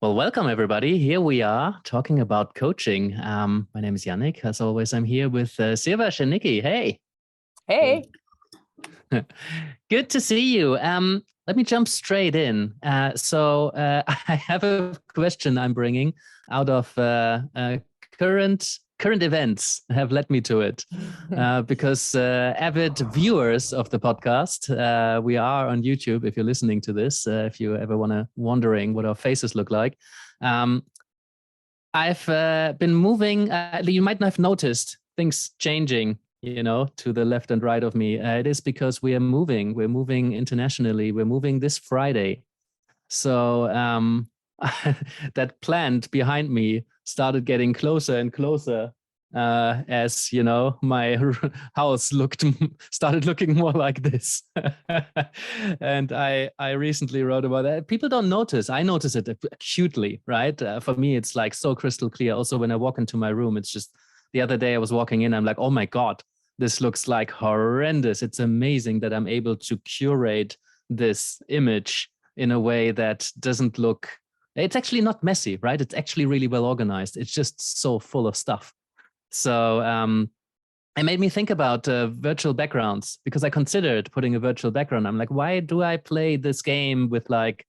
Well, welcome everybody. Here we are talking about coaching. My name is Yannick. As always, I'm here with Siawash and Nicki. Hey. Hey. Good to see you. Let me jump straight in. I have a question I'm bringing out of current events have led me to it because avid viewers of the podcast, we are on YouTube. If you're listening to this, if you ever wondering what our faces look like, I've been moving. You might not have noticed things changing, to the left and right of me. It is because we are moving. We're moving internationally. We're moving this Friday. So that plant behind me started getting closer and closer as my house started looking more like this. And I recently wrote about that. People don't notice. I notice it acutely, right? For me, it's like so crystal clear. Also, when I walk into my room, it's just the other day I was walking in, I'm like, oh my God, this looks like horrendous. It's amazing that I'm able to curate this image in a way that doesn't look, it's actually not messy, right? It's actually really well organized. It's just so full of stuff. So it made me think about virtual backgrounds because I considered putting a virtual background. I'm like, why do I play this game with like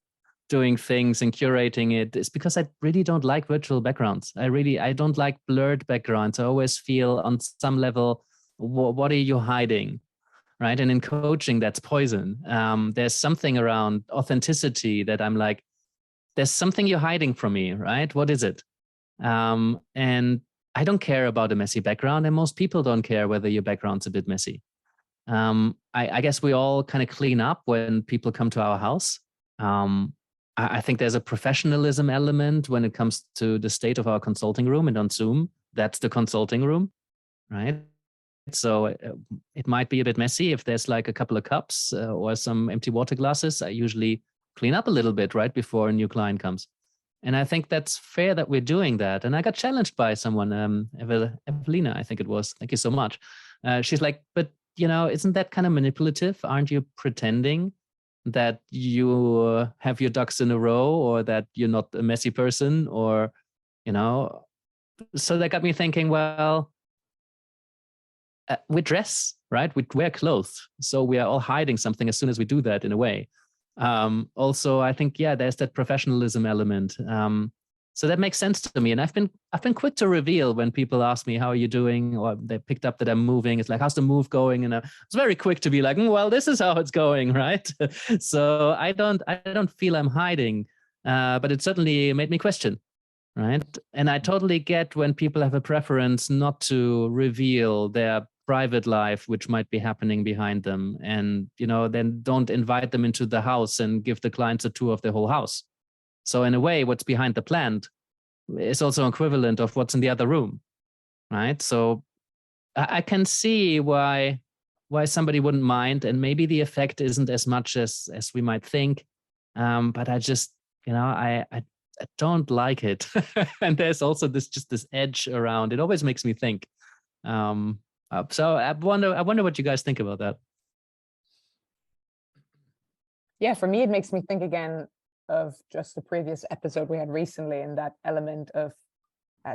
doing things and curating it? It's because I really don't like virtual backgrounds. I don't like blurred backgrounds. I always feel on some level, what are you hiding? Right. And in coaching, that's poison. There's something around authenticity that I'm like, there's something you're hiding from me, right? What is it? And I don't care about a messy background, and most people don't care whether your background's a bit messy. I guess we all kind of clean up when people come to our house. I think there's a professionalism element when it comes to the state of our consulting room, and on Zoom, that's the consulting room, right? So it might be a bit messy if there's like a couple of cups or some empty water glasses. I usually clean up a little bit right before a new client comes. And I think that's fair that we're doing that. And I got challenged by someone, Evelina, I think it was. Thank you so much. She's like, but, isn't that kind of manipulative? Aren't you pretending that you have your ducks in a row or that you're not a messy person or, so that got me thinking, well, we dress, right? We wear clothes. So we are all hiding something as soon as we do that in a way. Also, I think, there's that professionalism element. So that makes sense to me. And I've been quick to reveal when people ask me, how are you doing? Or they picked up that I'm moving. It's like, how's the move going? And I was very quick to be like, well, this is how it's going, right? So I don't feel I'm hiding, but it certainly made me question. Right. And I totally get when people have a preference not to reveal their private life, which might be happening behind them. And, then don't invite them into the house and give the clients a tour of the whole house. So in a way, what's behind the plant is also equivalent of what's in the other room. Right. So I can see why somebody wouldn't mind. And maybe the effect isn't as much as we might think. But I just, I don't like it. And there's also this edge around. It always makes me think. So I wonder what you guys think about that. Yeah, for me, it makes me think again of just the previous episode we had recently, and that element of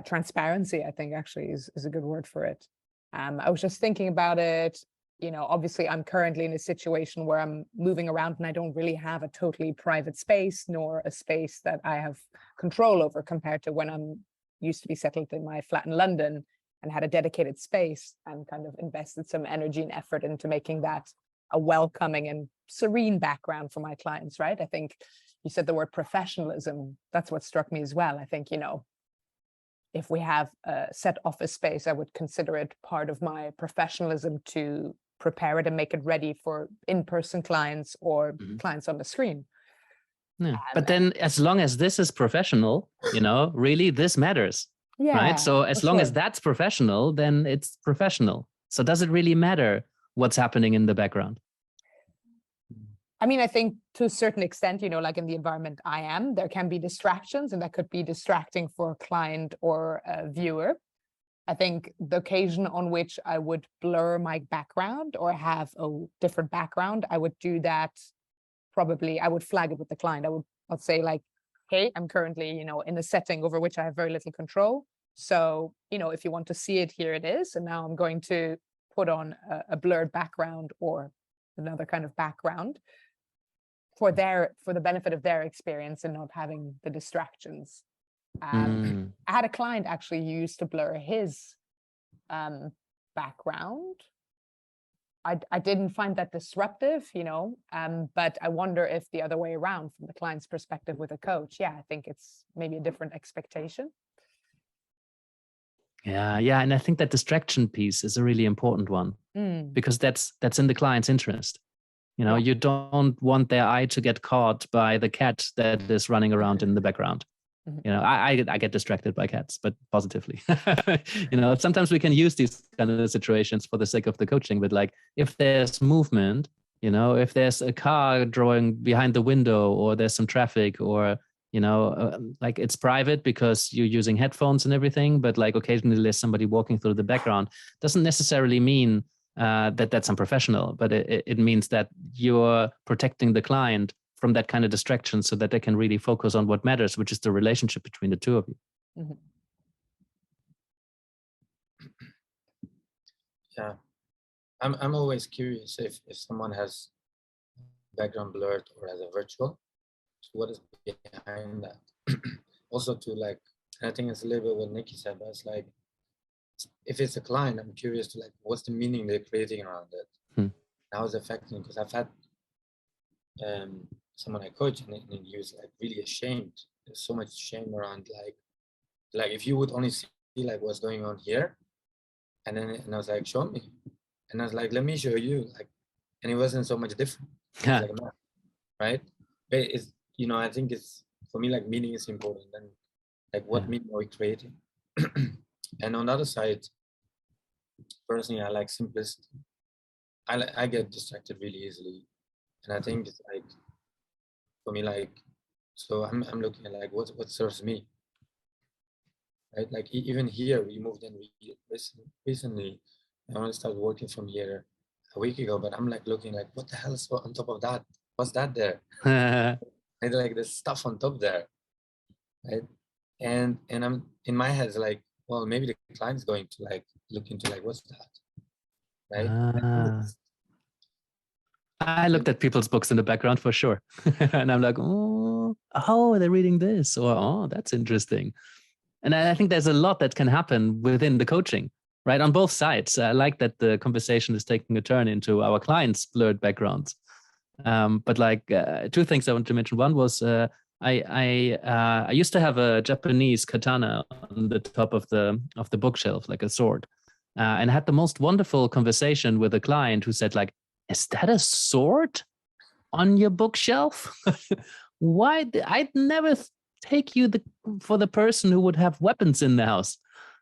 transparency, I think actually is a good word for it. I was just thinking about it. Obviously I'm currently in a situation where I'm moving around and I don't really have a totally private space, nor a space that I have control over compared to when I'm used to be settled in my flat in London and had a dedicated space and kind of invested some energy and effort into making that a welcoming and serene background for my clients, right? I think you said the word professionalism. That's what struck me as well. I think, if we have a set office space, I would consider it part of my professionalism to prepare it and make it ready for in-person clients or clients on the screen. Yeah. But then as long as this is professional, really this matters. Yeah. Right. So as long as that's professional, then it's professional. So does it really matter what's happening in the background? I mean, I think to a certain extent, like in the environment I am, there can be distractions, and that could be distracting for a client or a viewer. I think the occasion on which I would blur my background or have a different background, I would do that. Probably I would flag it with the client. I'd say like, hey, I'm currently, in a setting over which I have very little control. So, if you want to see it, here it is. And now I'm going to put on a blurred background or another kind of background for the benefit of their experience and not having the distractions. I had a client actually who used to blur his background. I didn't find that disruptive, but I wonder if the other way around, from the client's perspective with a coach, I think it's maybe a different expectation. Yeah. And I think that distraction piece is a really important one because that's in the client's interest. You don't want their eye to get caught by the cat that is running around in the background. I get distracted by cats, but positively. Sometimes we can use these kind of situations for the sake of the coaching, but like if there's movement, if there's a car drawing behind the window, or there's some traffic, or like it's private because you're using headphones and everything, but like occasionally there's somebody walking through the background, doesn't necessarily mean that's unprofessional, but it means that you're protecting the client from that kind of distraction so that they can really focus on what matters, which is the relationship between the two of you. Yeah. I'm always curious if someone has background blurred or has a virtual, so what is behind that? Also to like, and I think it's a little bit what Nicki said, but it's like, if it's a client, I'm curious to like, what's the meaning they're creating around it? How is it affecting? Because I've had someone I coach and he was like really ashamed. There's so much shame around like if you would only see like what's going on here, and I was like, show me, and I was like, let me show you, like, and it wasn't so much different. Like, right? But it's, I think it's, for me, like, meaning is important, and like what meaning are we creating? And on the other side, personally, I like simplicity. I get distracted really easily, and I think it's like, for me, like, so I'm looking at like what serves me, right? Like even here, we moved in recently. I only started working from here a week ago, but I'm like looking like, what the hell is on top of that? What's that there? And like there's stuff on top there, right? And I'm in my head like, well, maybe the client's going to like look into like, what's that, right? I looked at people's books in the background for sure. And I'm like, oh, they're reading this, or, oh, that's interesting. And I think there's a lot that can happen within the coaching, right? On both sides. I like that the conversation is taking a turn into our clients' blurred backgrounds. But like two things I want to mention. One was I used to have a Japanese katana on the top of the bookshelf, like a sword. And I had the most wonderful conversation with a client who said like, is that a sword on your bookshelf? Why? I'd never take you for the person who would have weapons in the house.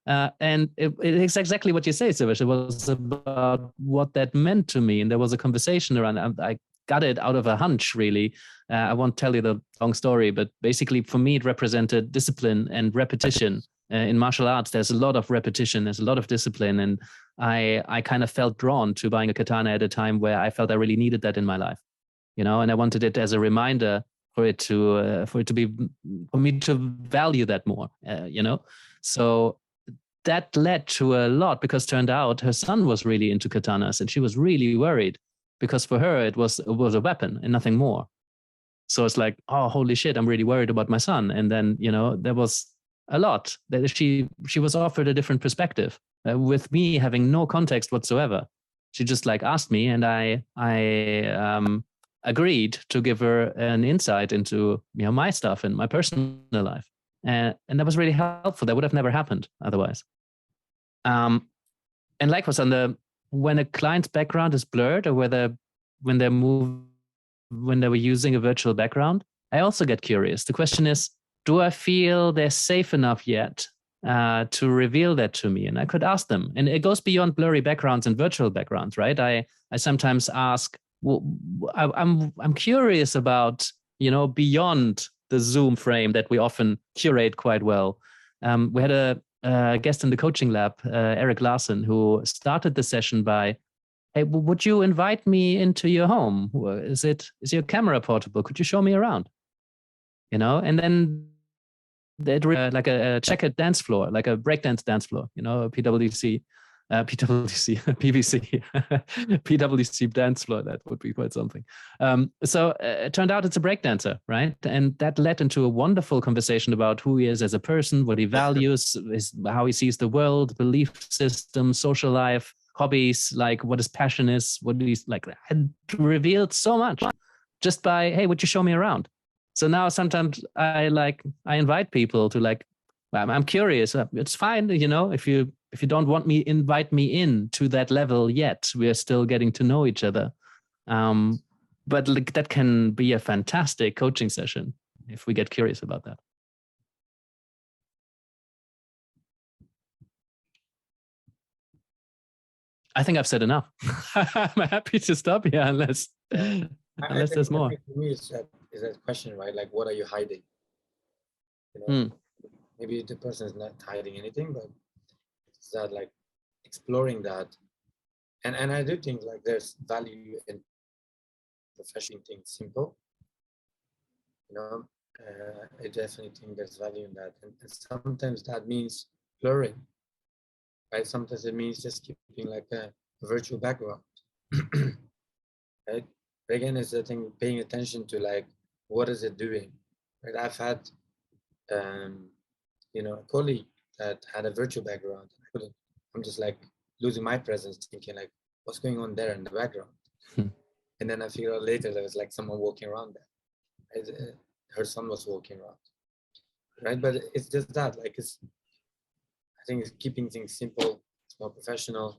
And it's exactly what you say, Siawash. It was about what that meant to me. And there was a conversation around, I got it out of a hunch, really. I won't tell you the long story, but basically for me, it represented discipline and repetition. In martial arts, there's a lot of repetition, there's a lot of discipline. And I kind of felt drawn to buying a katana at a time where I felt I really needed that in my life, and I wanted it as a reminder for me to value that more, So that led to a lot, because turned out her son was really into katanas, and she was really worried because for her it was a weapon and nothing more. So it's like, oh, holy shit, I'm really worried about my son. And then, there was a lot that she was offered a different perspective with me having no context whatsoever. She just like asked me, and I agreed to give her an insight into my stuff and my personal life, and that was really helpful. That would have never happened otherwise. And likewise, when a client's background is blurred, or when they were using a virtual background, I also get curious. The question is, do I feel they're safe enough yet to reveal that to me? And I could ask them. And it goes beyond blurry backgrounds and virtual backgrounds, right? I sometimes ask, well, I'm curious about, beyond the Zoom frame that we often curate quite well. We had a guest in the coaching lab, Eric Larson, who started the session by, hey, would you invite me into your home? Is your camera portable? Could you show me around? and then like a checkered dance floor, like a breakdance dance floor, a PWC, PVC, PWC dance floor. That would be quite something. So it turned out it's a breakdancer, right? And that led into a wonderful conversation about who he is as a person, what he values, how he sees the world, belief system, social life, hobbies, like what his passion is, what he's like. And revealed so much just by, hey, would you show me around? So now sometimes I invite people to like, I'm curious. It's fine, if you don't want me, invite me in to that level yet. We are still getting to know each other. But like, that can be a fantastic coaching session if we get curious about that. I think I've said enough. I'm happy to stop here unless there's more. For me, is that question, right? Like, what are you hiding? Maybe the person is not hiding anything, but it's that like exploring that. And I do think like there's value in professional things simple. I definitely think there's value in that. And sometimes that means blurring, right? Sometimes it means just keeping like a virtual background, right? But again, it's the thing, paying attention to like, what is it doing, right? I've had, a colleague that had a virtual background. I'm just like losing my presence, thinking like, what's going on there in the background? And then I figured out later there was like someone walking around there. Her son was walking around, right? But it's just that, like, I think it's keeping things simple, it's more professional,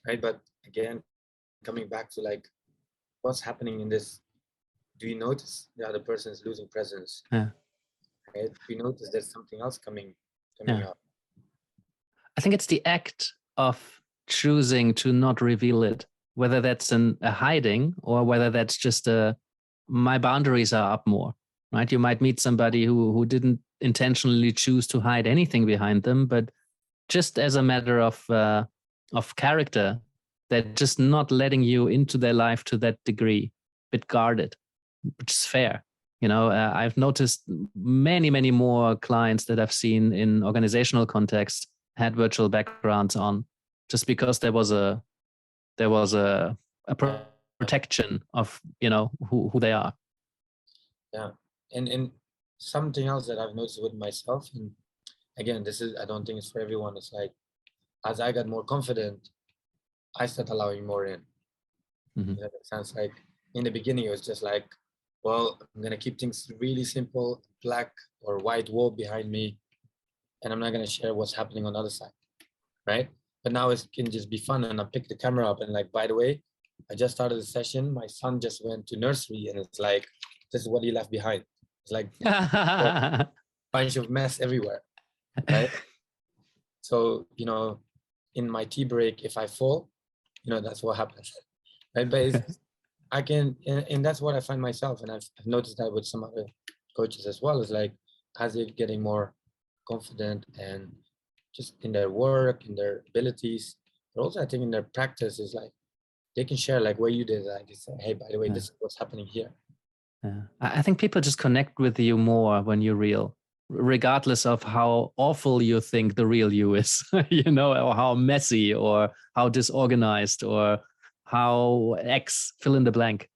right? But again, coming back to like, what's happening in this? Do you notice the other person is losing presence? Yeah. Right? Do you notice there's something else coming up? I think it's the act of choosing to not reveal it, whether that's a hiding or whether that's just my boundaries are up more, right? You might meet somebody who didn't intentionally choose to hide anything behind them, but just as a matter of character, they're just not letting you into their life to that degree, bit guarded, which is fair. I've noticed many more clients that I've seen in organizational context had virtual backgrounds on, just because there was a protection of who they are. Yeah, and something else that I've noticed with myself, and again, I don't think it's for everyone. It's like, as I got more confident, I start allowing more in. That sounds like in the beginning it was just like, well, I'm gonna keep things really simple, black or white wall behind me, and I'm not gonna share what's happening on the other side, right? But now it can just be fun, and I pick the camera up and like, by the way, I just started the session. My son just went to nursery, and it's like, this is what he left behind. It's like a bunch of mess everywhere, right? So in my tea break, if I fall, that's what happens, right? But I can, and that's what I find myself, and I've noticed that with some other coaches as well, is like, as they're getting more confident and just in their work, in their abilities, but also I think in their practice is like, they can share like where you did that. They say, hey, by the way, this is what's happening here. Yeah. I think people just connect with you more when you're real, regardless of how awful you think the real you is, or how messy or how disorganized or how X fill in the blank,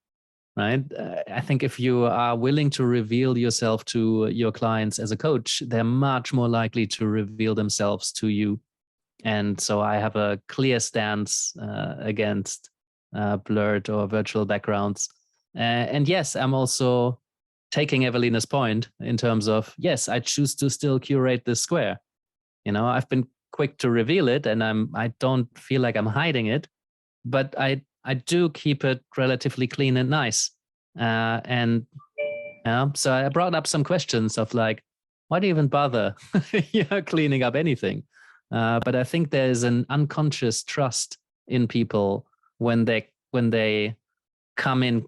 right? I think if you are willing to reveal yourself to your clients as a coach, they're much more likely to reveal themselves to you. And so I have a clear stance against blurred or virtual backgrounds. And yes, I'm also taking Evelina's point in terms of, yes, I choose to still curate this square. I've been quick to reveal it, and I don't feel like I'm hiding it, but I do keep it relatively clean and nice. So I brought up some questions of like, why do you even bother cleaning up anything? But I think there's an unconscious trust in people when they come in,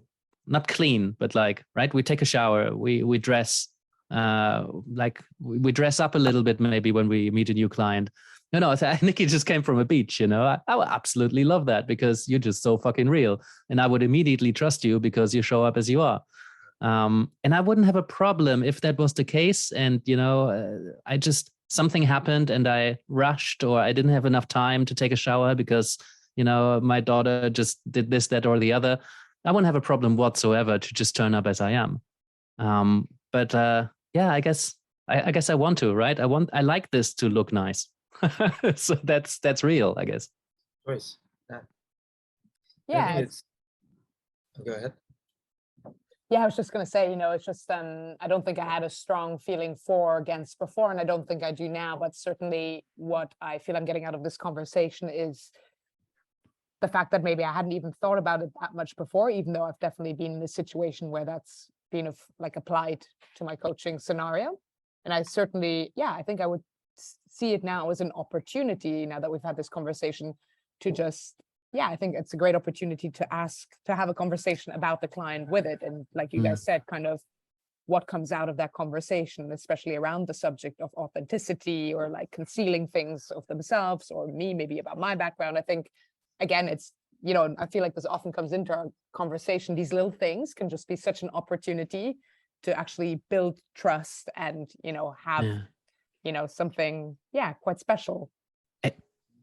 not clean, but like, right, we take a shower, we dress, like we dress up a little bit maybe when we meet a new client. Nicki just came from a beach, I would absolutely love that because you're just so fucking real. And I would immediately trust you because you show up as you are. And I wouldn't have a problem if that was the case. And, something happened and I rushed, or I didn't have enough time to take a shower because, my daughter just did this, that, or the other. I wouldn't have a problem whatsoever to just turn up as I am. But I guess I want to, right? I like this to look nice. So that's real, I guess. Choice. Yeah. Yeah. I think it's. Go ahead. Yeah, I was just going to say, it's just, I don't think I had a strong feeling for or against before, and I don't think I do now, but certainly what I feel I'm getting out of this conversation is the fact that maybe I hadn't even thought about it that much before, even though I've definitely been in a situation where that's been applied to my coaching scenario. And I certainly, I think I would see it now as an opportunity, now that we've had this conversation, to just, I think it's a great opportunity to have a conversation about the client with it. And like you guys said, kind of what comes out of that conversation, especially around the subject of authenticity or like concealing things of themselves or me, maybe about my background. I think, again, it's, I feel like this often comes into our conversation. These little things can just be such an opportunity to actually build trust and, have, something, quite special.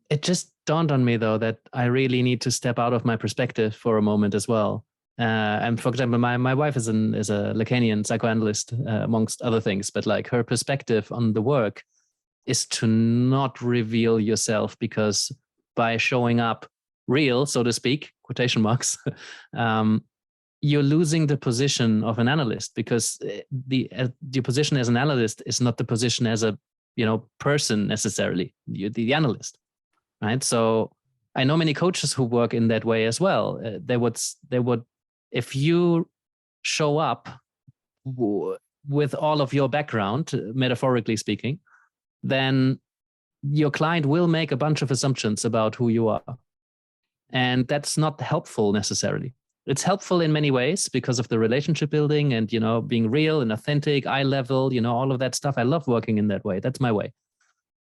It just dawned on me, though, that I really need to step out of my perspective for a moment as well. And for example, my wife is a Lacanian psychoanalyst, amongst other things, but like her perspective on the work is to not reveal yourself, because by showing up real, so to speak, quotation marks, you're losing the position of an analyst, because the position as an analyst is not the position as a person necessarily. You're the analyst. Right. So I know many coaches who work in that way as well. They would, if you show up with all of your background, metaphorically speaking, then your client will make a bunch of assumptions about who you are. And that's not helpful necessarily. It's helpful in many ways because of the relationship building and, being real and authentic, eye level, all of that stuff. I love working in that way. That's my way.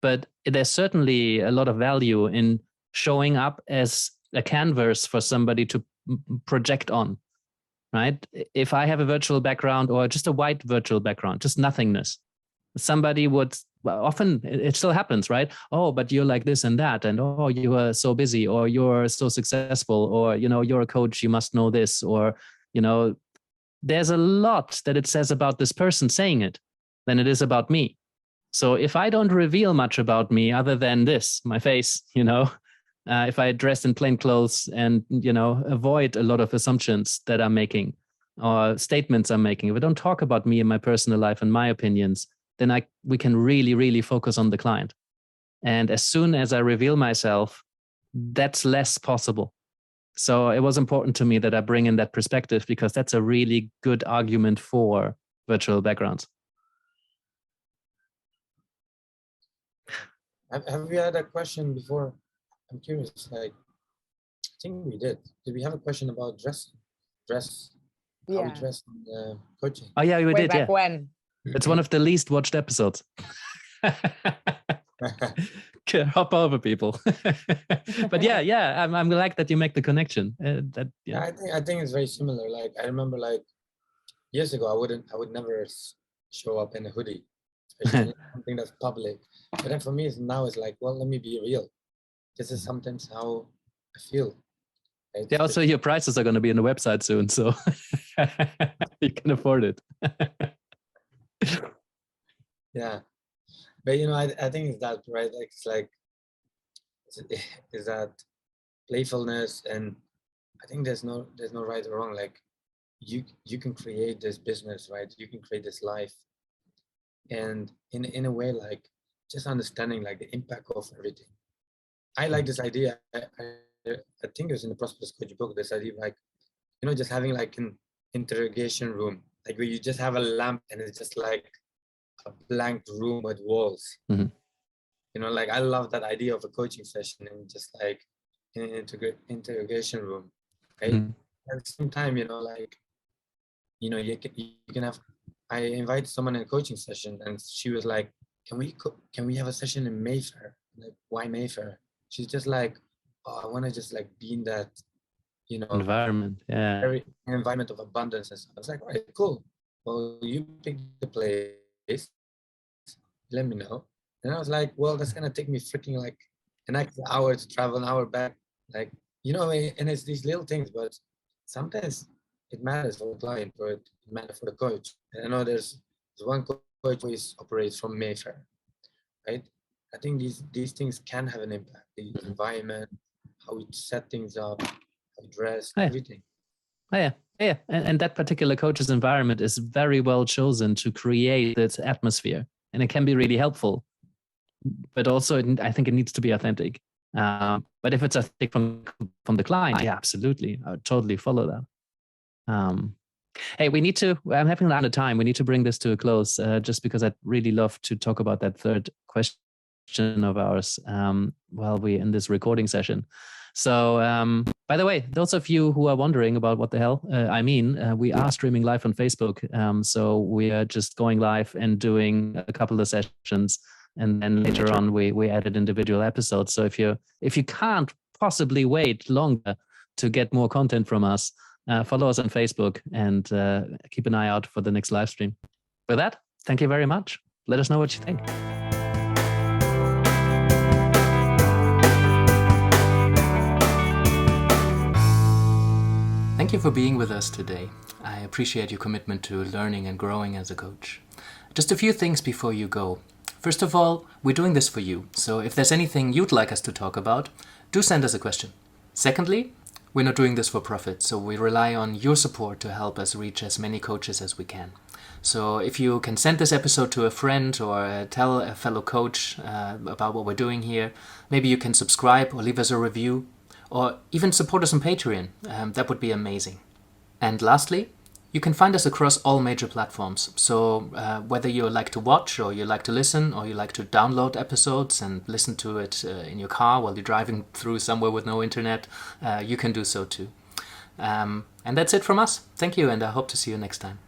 But there's certainly a lot of value in showing up as a canvas for somebody to project on, right? If I have a virtual background or just a white virtual background, just nothingness, somebody would, often it still happens, right? Oh, but you're like this and that, and oh, you are so busy, or you're so successful, or, you're a coach, you must know this, or, there's a lot that it says about this person saying it than it is about me. So if I don't reveal much about me other than this, my face, if I dress in plain clothes and, avoid a lot of assumptions that I'm making or statements I'm making, if I don't talk about me and my personal life and my opinions, then we can really, really focus on the client. And as soon as I reveal myself, that's less possible. So it was important to me that I bring in that perspective, because that's a really good argument for virtual backgrounds. Have we had a question before? I'm curious. Like, I think we did. Did we have a question about dress? How we dress in the coaching? Oh yeah, we Way did. Back when? It's one of the least watched episodes. Hop over, people. But yeah, I'm glad that you make the connection. I think it's very similar. Like, I remember, like, years ago, I would never show up in a hoodie, especially something that's public. But then for me, now it's like, well, let me be real. This is sometimes how I feel. Right? Yeah, also your prices are going to be on the website soon, so you can afford it. Yeah, but I think it's that, right? Like it's that playfulness, and I think there's no right or wrong. Like, you can create this business, right? You can create this life, and in a way, like, just understanding like the impact of everything. I like this idea. I think it was in the Prosperous Coach book. This idea, like, just having like an interrogation room, like where you just have a lamp and it's just like a blank room with walls. Mm-hmm. Like, I love that idea of a coaching session and just like in an interrogation room, right? Mm-hmm. At the same time, like, you can have. I invited someone in a coaching session, and she was like, "Can we have a session in Mayfair?" Like, why Mayfair? She's just like, "Oh, I want to just like be in that you know, Environment. Yeah. very an environment of abundance and stuff. I was like, all right, cool. Well, you pick the place, let me know. And I was like, well, that's gonna take me freaking like an extra hour to travel, an hour back. Like, you know, and it's these little things, but sometimes it matters for the client, or it matters for the coach. And I know there's one coach who operates from Mayfair, right? I think these things can have an impact. The environment, how we set things up, how we dress, Yeah. everything. Oh, yeah. Yeah. And that particular coach's environment is very well chosen to create this atmosphere. And it can be really helpful. But also, I think it needs to be authentic. But if it's authentic from the client, yeah, absolutely. I would totally follow that. Hey, I'm having a lot of time. We need to bring this to a close just because I'd really love to talk about that third question of ours while we're in this recording session. So, by the way, those of you who are wondering about what the hell I mean, we are streaming live on Facebook. So we are just going live and doing a couple of sessions. And then later on, we added individual episodes. So if you can't possibly wait longer to get more content from us, follow us on Facebook and keep an eye out for the next live stream. With that, thank you very much. Let us know what you think. Thank you for being with us today. I appreciate your commitment to learning and growing as a coach. Just a few things before you go. First of all, we're doing this for you, so if there's anything you'd like us to talk about, do send us a question. Secondly, we're not doing this for profit, so we rely on your support to help us reach as many coaches as we can. So if you can send this episode to a friend or tell a fellow coach about what we're doing here, maybe you can subscribe or leave us a review, or even support us on Patreon. That would be amazing. And lastly, you can find us across all major platforms. So whether you like to watch or you like to listen or you like to download episodes and listen to it in your car while you're driving through somewhere with no internet, you can do so too. And that's it from us. Thank you, and I hope to see you next time.